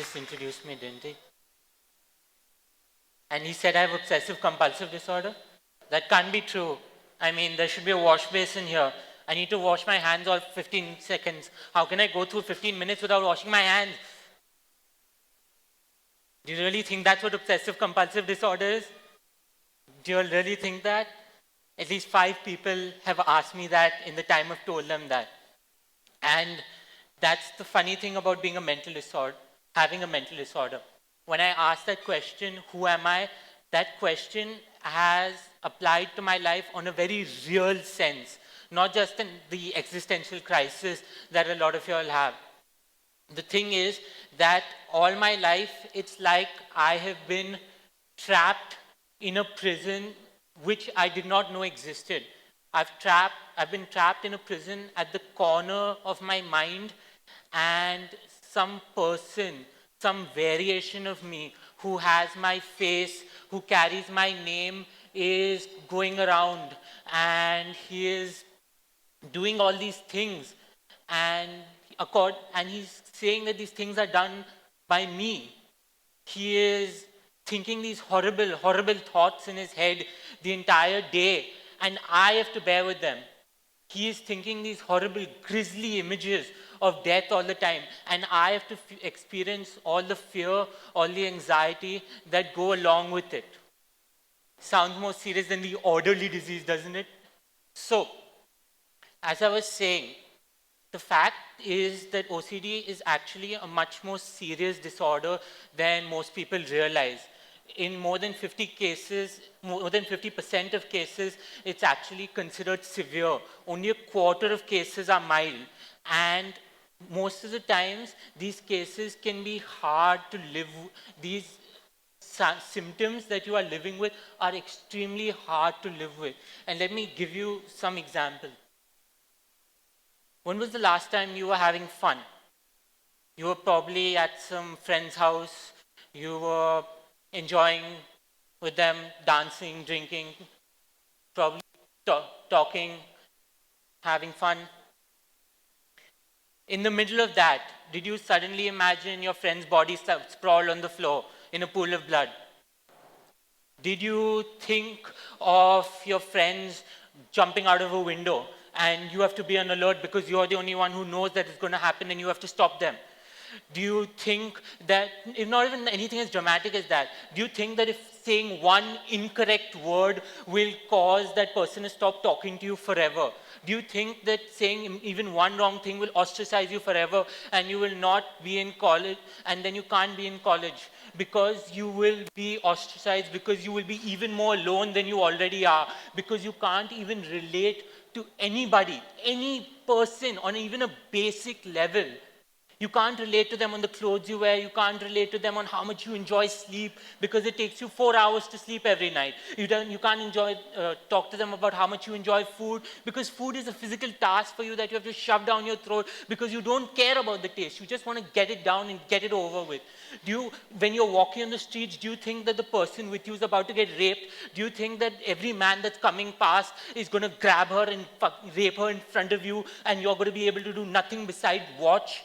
just introduced me, didn't he? And he said I have obsessive compulsive disorder. That can't be true. I mean, there should be a wash basin here. I need to wash my hands all 15 seconds. How can I go through 15 minutes without washing my hands? Do you really think that's what obsessive compulsive disorder is? Do you all really think that? At least 5 people have asked me that in the time I've told them that. And that's the funny thing about being a mental disorder, having a mental disorder. When I ask that question, who am I? That question has applied to my life on a very real sense, not just in the existential crisis that a lot of you all have. The thing is that all my life, it's like I have been trapped in a prison which I did not know existed. I've been trapped in a prison at the corner of my mind, and some person, some variation of me who has my face, who carries my name, is going around, and he is doing all these things, and he's saying that these things are done by me. He is thinking these horrible, horrible thoughts in his head the entire day, and I have to bear with them. He is thinking these horrible, grisly images of death all the time, and I have to experience all the fear, all the anxiety that go along with it. Sounds more serious than the orderly disease, doesn't it? So, as I was saying, the fact is that OCD is actually a much more serious disorder than most people realize. In more than 50 cases, more than 50% of cases, it's actually considered severe. Only a quarter of cases are mild. And most of the times, these cases can be hard to live with. These symptoms that you are living with are extremely hard to live with. And let me give you some examples. When was the last time you were having fun? You were probably at some friend's house. You were enjoying with them, dancing, drinking, probably talking, having fun. In the middle of that, did you suddenly imagine your friend's body sprawled on the floor in a pool of blood? Did you think of your friends jumping out of a window and you have to be on alert because you're the only one who knows that it's going to happen and you have to stop them? Do you think that, if not even anything as dramatic as that, do you think that if saying one incorrect word will cause that person to stop talking to you forever? Do you think that saying even one wrong thing will ostracize you forever and you will not be in college, and then you can't be in college because you will be ostracized, because you will be even more alone than you already are, because you can't even relate to anybody, any person on even a basic level? You can't relate to them on the clothes you wear. You can't relate to them on how much you enjoy sleep, because it takes you 4 hours to sleep every night. You can't talk to them about how much you enjoy food, because food is a physical task for you that you have to shove down your throat because you don't care about the taste. You just want to get it down and get it over with. When you're walking on the streets, do you think that the person with you is about to get raped? Do you think that every man that's coming past is going to grab her and rape her in front of you, and you're going to be able to do nothing besides watch?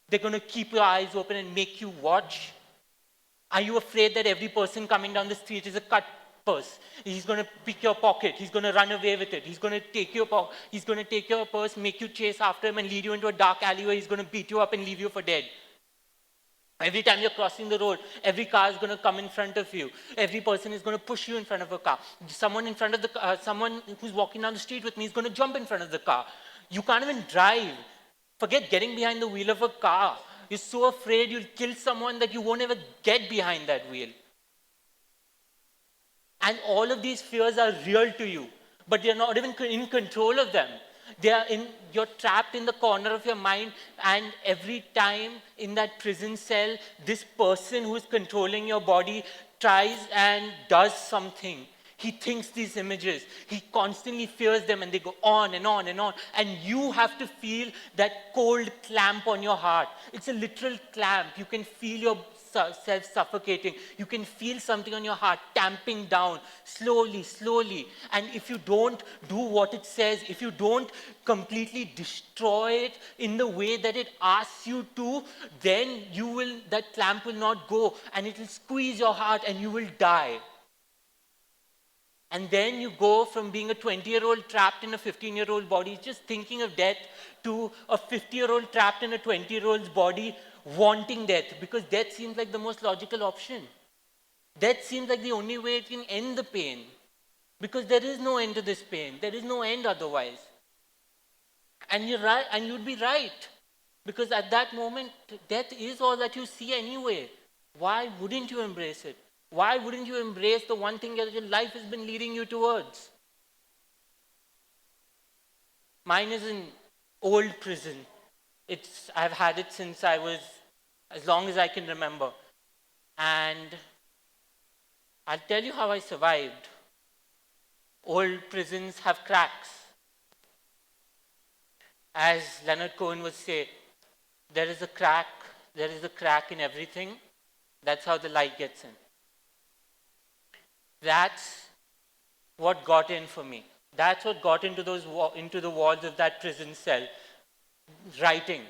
They're going to keep your eyes open and make you watch? Are you afraid that every person coming down the street is a cut purse? He's going to pick your pocket. He's going to run away with it. He's going to take your purse, make you chase after him and lead you into a dark alley where he's going to beat you up and leave you for dead. Every time you're crossing the road, every car is going to come in front of you. Every person is going to push you in front of a car. Someone who's walking down the street with me is going to jump in front of the car. You can't even drive. Forget getting behind the wheel of a car. You're so afraid you'll kill someone that you won't ever get behind that wheel. And all of these fears are real to you, but you're not even in control of them. You're trapped in the corner of your mind, and every time in that prison cell, this person who's controlling your body tries and does something. He thinks these images. He constantly fears them, and they go on and on and on. And you have to feel that cold clamp on your heart. It's a literal clamp. You can feel self-suffocating. You can feel something on your heart tamping down slowly, slowly. And if you don't do what it says, if you don't completely destroy it in the way that it asks you to, then that clamp will not go and it will squeeze your heart and you will die. And then you go from being a 20-year-old trapped in a 15-year-old body, just thinking of death, to a 50-year-old trapped in a 20-year-old's body, wanting death, because death seems like the most logical option. Death seems like the only way it can end the pain, because there is no end to this pain. There is no end otherwise. And you're right, and you'd be right, because at that moment, death is all that you see anyway. Why wouldn't you embrace it? Why wouldn't you embrace the one thing that your life has been leading you towards? Mine is an old prison. I've had it since I was, as long as I can remember. And I'll tell you how I survived. Old prisons have cracks. As Leonard Cohen would say, there is a crack in everything. That's how the light gets in. That's what got in for me. That's what got into the walls of that prison cell. Writing.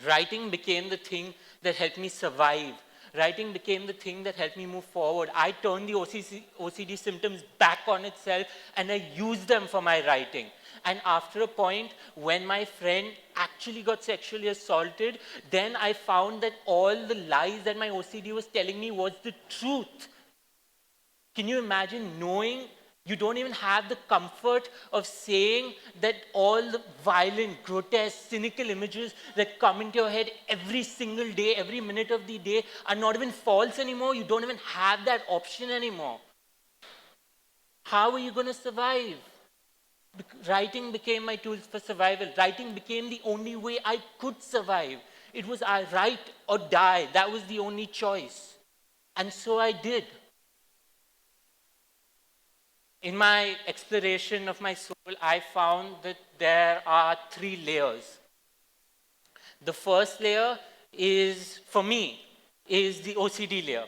Writing became the thing that helped me survive. Writing became the thing that helped me move forward. I turned the OCD symptoms back on itself and I used them for my writing. And after a point, when my friend actually got sexually assaulted, then I found that all the lies that my OCD was telling me was the truth. Can you imagine knowing you don't even have the comfort of saying that all the violent, grotesque, cynical images that come into your head every single day, every minute of the day, are not even false anymore? You don't even have that option anymore. How are you going to survive? Writing became my tool for survival. Writing became the only way I could survive. It was I write or die. That was the only choice. And so I did. In my exploration of my soul, I found that there are 3 layers. The first layer is, for me, is the OCD layer.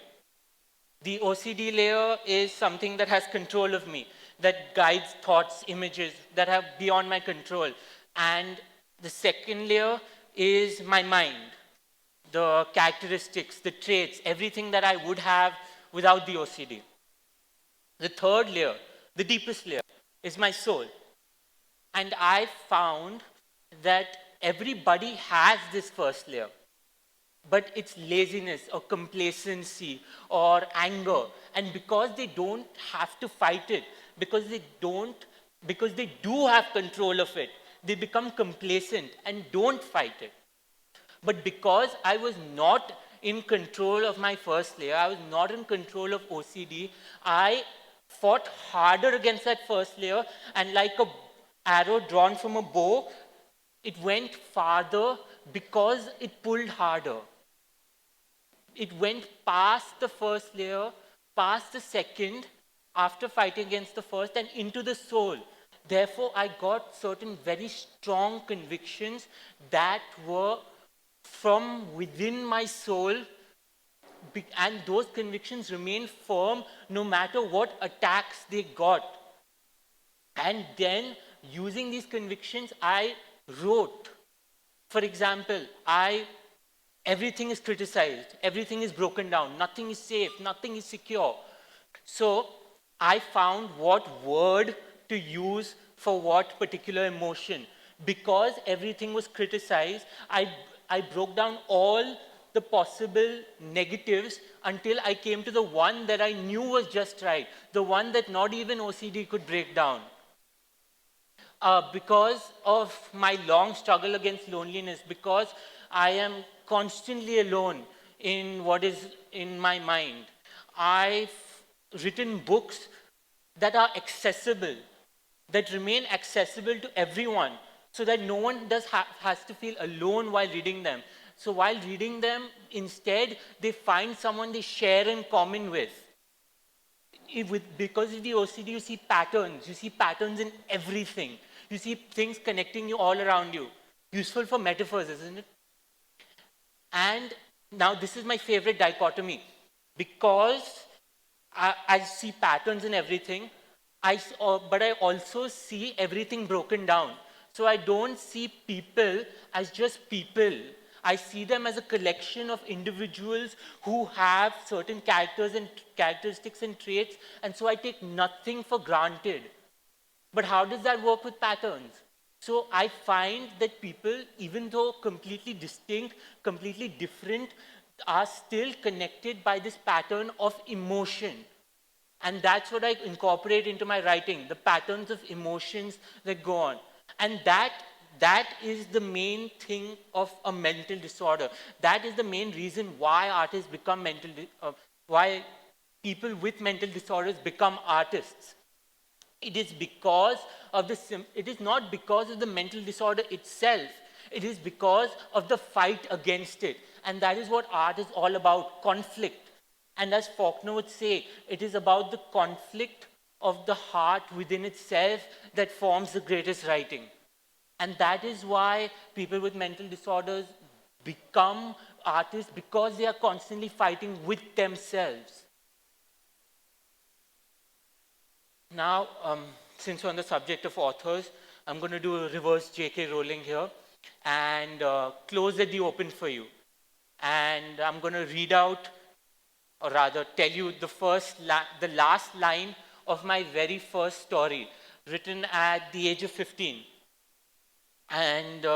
The OCD layer is something that has control of me, that guides thoughts, images that are beyond my control. And the second layer is my mind, the characteristics, the traits, everything that I would have without the OCD. The third layer, the deepest layer, is my soul. And I found that everybody has this first layer, but it's laziness or complacency or anger. And because they don't have to fight it, because they do have control of it, they become complacent and don't fight it. But because I was not in control of my first layer, I was not in control of OCD, I fought harder against that first layer, and like an arrow drawn from a bow, it went farther because it pulled harder. It went past the first layer, past the second, after fighting against the first, and into the soul. Therefore, I got certain very strong convictions that were from within my soul, and those convictions remained firm no matter what attacks they got. And then, using these convictions, I wrote. For example, everything is criticized, everything is broken down, nothing is safe, nothing is secure. So I found what word to use for what particular emotion. Because everything was criticized, I broke down all the possible negatives until I came to the one that I knew was just right, the one that not even OCD could break down. Because of my long struggle against loneliness, because I am constantly alone in what is in my mind, I've written books that are accessible, that remain accessible to everyone, so that no one has to feel alone while reading them. So while reading them, instead, they find someone they share in common with. Because of the OCD, you see patterns. You see patterns in everything. You see things connecting you all around you. Useful for metaphors, isn't it? And Now, this is my favorite dichotomy. Because I see patterns in everything, but I also see everything broken down. So I don't see people as just people. I see them as a collection of individuals who have certain characters and characteristics and traits, and so I take nothing for granted. But how does that work with patterns? So I find that people, even though completely distinct, completely different, are still connected by this pattern of emotion. And that's what I incorporate into my writing, the patterns of emotions that go on. And that is the main thing of a mental disorder. That is the main reason why artists become why people with mental disorders become artists. It is because of it is not because of the mental disorder itself. It is because of the fight against it. And that is what art is all about, conflict. And as Faulkner would say, it is about the conflict of the heart within itself that forms the greatest writing. And that is why people with mental disorders become artists, because they are constantly fighting with themselves. Now, since we're on the subject of authors, I'm going to do a reverse J.K. Rowling here and close the open for you. And I'm going to read out, or rather tell you the last line of my very first story, written at the age of 15. And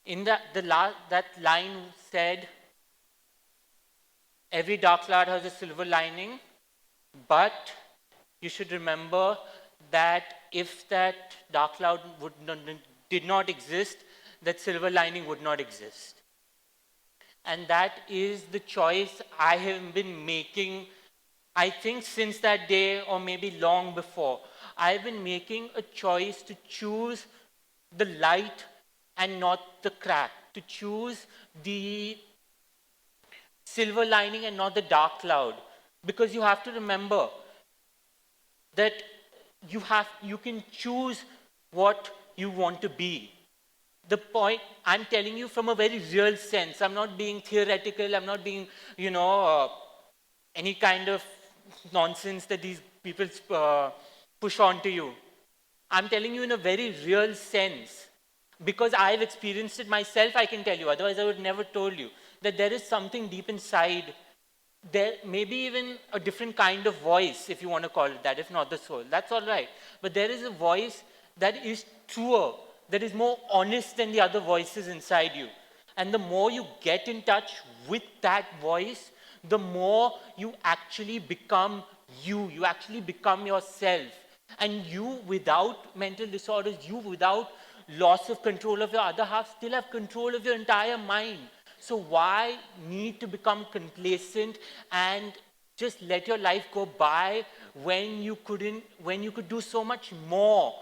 in that line said, every dark cloud has a silver lining, but you should remember that if that dark cloud did not exist, that silver lining would not exist. And that is the choice I have been making, I think since that day or maybe long before. I've been making a choice to choose the light and not the crack, to choose the silver lining and not the dark cloud. Because you have to remember that you can choose what you want to be. The point, I'm telling you from a very real sense. I'm not being theoretical. I'm not being, any kind of nonsense that these people push onto you. I'm telling you in a very real sense. Because I've experienced it myself, I can tell you. Otherwise, I would never told you that there is something deep inside. There may be even a different kind of voice, if you want to call it that, if not the soul. That's all right. But there is a voice that is truer, that is more honest than the other voices inside you. And the more you get in touch with that voice, the more you actually become you. You actually become yourself. And you, without mental disorders, you, without loss of control of your other half, still have control of your entire mind. So why need to become complacent and just let your life go by when you could do so much more?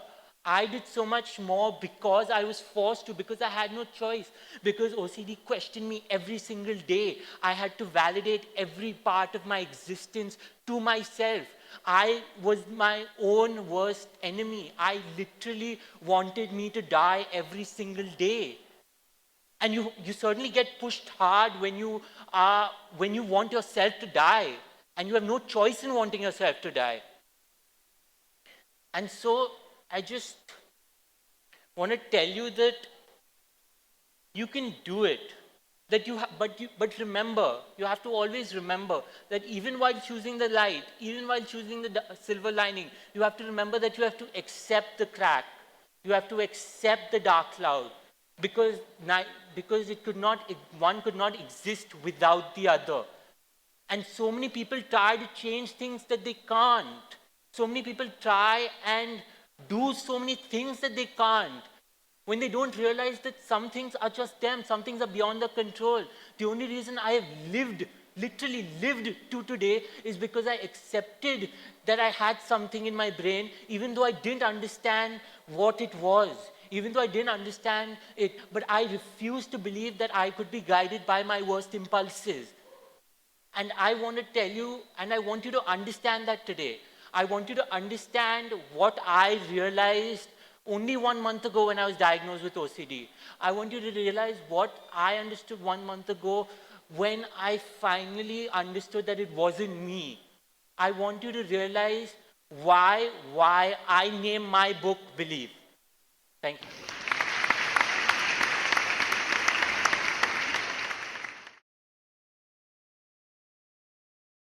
I did so much more because I was forced to, because I had no choice, because OCD questioned me every single day. I had to validate every part of my existence to myself. I was my own worst enemy. I literally wanted me to die every single day. And you certainly get pushed hard when you want yourself to die. And you have no choice in wanting yourself to die. And so I just want to tell you that you can do it. But remember, you have to always remember that even while choosing the light, even while choosing the silver lining, you have to remember that you have to accept the crack. You have to accept the dark cloud. Because one could not exist without the other. And so many people try to change things that they can't. So many people try and do so many things that they can't, when they don't realize that some things are just them, some things are beyond their control. The only reason I have literally lived to today, is because I accepted that I had something in my brain, even though I didn't understand what it was. Even though I didn't understand it, but I refused to believe that I could be guided by my worst impulses. And I want to tell you, and I want you to understand that today. I want you to understand what I realized only 1 month ago when I was diagnosed with OCD. I want you to realize what I understood 1 month ago when I finally understood that it wasn't me. I want you to realize why I named my book Believe. Thank you.